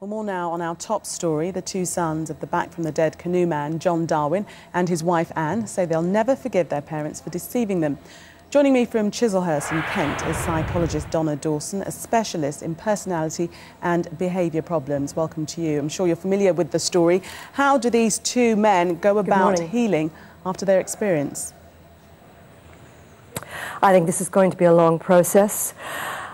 Well, more now on our top story. The two sons of the back from the dead Canoe Man, John Darwin, and his wife Anne, say they'll never forgive their parents for deceiving them. Joining me from Chislehurst in Kent is psychologist Donna Dawson, a specialist in personality and behaviour problems. Welcome to you. I'm sure you're familiar with the story. How do these two men go about healing after their experience? I think this is going to be a long process.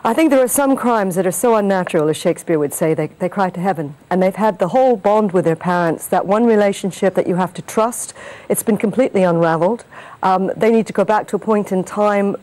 I think there are some crimes that are so unnatural, as Shakespeare would say, they cry to heaven. And they've had the whole bond with their parents, that one relationship that you have to trust. It's been completely unraveled. They need to go back to a point in time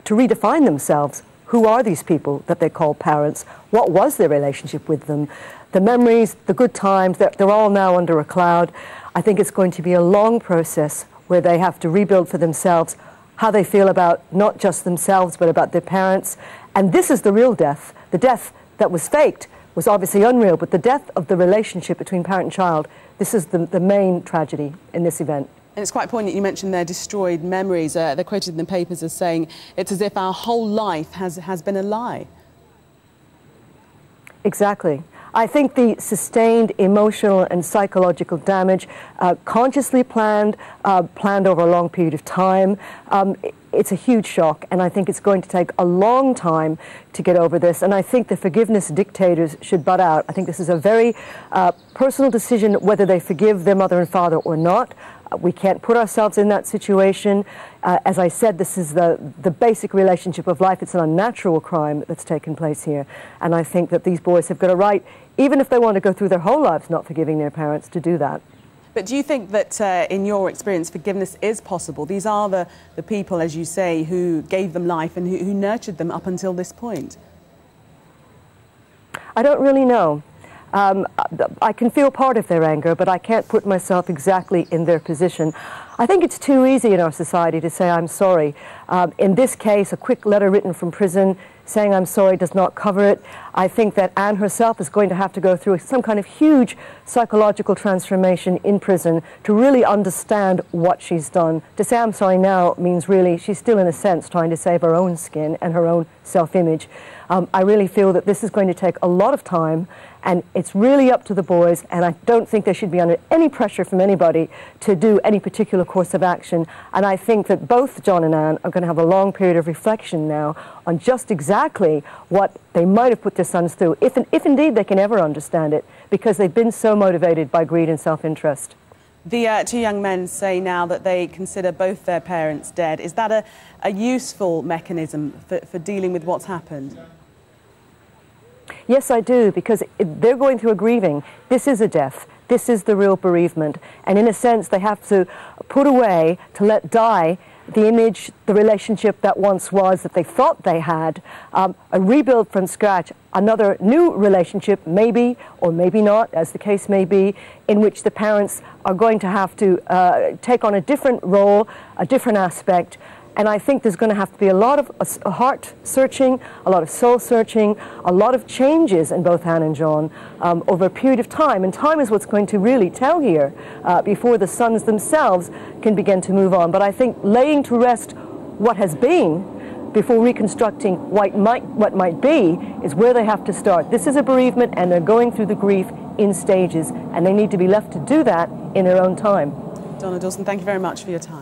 to redefine themselves. Who are these people that they call parents? What was their relationship with them? The memories, the good times, they're all now under a cloud. I think it's going to be a long process where they have to rebuild for themselves how they feel about not just themselves but about their parents. And this is the real death. The death that was faked was obviously unreal, but the death of the relationship between parent and child, this is the main tragedy in this event. And it's quite poignant you mentioned their destroyed memories. They're quoted in the papers as saying it's as if our whole life has been a lie. Exactly. I think the sustained emotional and psychological damage, consciously planned over a long period of time, it's a huge shock, and I think it's going to take a long time to get over this, and I think the forgiveness dictators should butt out. I think this is a very personal decision whether they forgive their mother and father or not. We can't put ourselves in that situation. As I said, this is the basic relationship of life. It's an unnatural crime that's taken place here. And I think that these boys have got a right, even if they want to go through their whole lives not forgiving their parents, to do that. But do you think that, in your experience, forgiveness is possible? These are the people, as you say, who gave them life and who nurtured them up until this point. I don't really know. I can feel part of their anger, but I can't put myself exactly in their position. I think it's too easy in our society to say, I'm sorry. In this case, a quick letter written from prison saying I'm sorry does not cover it. I think that Anne herself is going to have to go through some kind of huge psychological transformation in prison to really understand what she's done. To say I'm sorry now means really she's still, in a sense, trying to save her own skin and her own self-image. I really feel that this is going to take a lot of time, and it's really up to the boys, and I don't think they should be under any pressure from anybody to do any particular course of action. And I think that both John and Anne are going to have a long period of reflection now on just exactly what they might have put their sons through, if indeed they can ever understand it, because they've been so motivated by greed and self-interest. The two young men say now that they consider both their parents dead. Is that a useful mechanism for dealing with what's happened? Yes, I do, because they're going through a grieving. This is a death. This is the real bereavement. And in a sense, they have to put away, to let die, the image, the relationship that once was, that they thought they had, a rebuild from scratch, another new relationship, maybe or maybe not, as the case may be, in which the parents are going to have to take on a different role, a different aspect. And I think there's going to have to be a lot of heart searching, a lot of soul searching, a lot of changes in both Anne and John over a period of time. And time is what's going to really tell here before the sons themselves can begin to move on. But I think laying to rest what has been before reconstructing what might be is where they have to start. This is a bereavement, and they're going through the grief in stages, and they need to be left to do that in their own time. Donna Dawson, thank you very much for your time.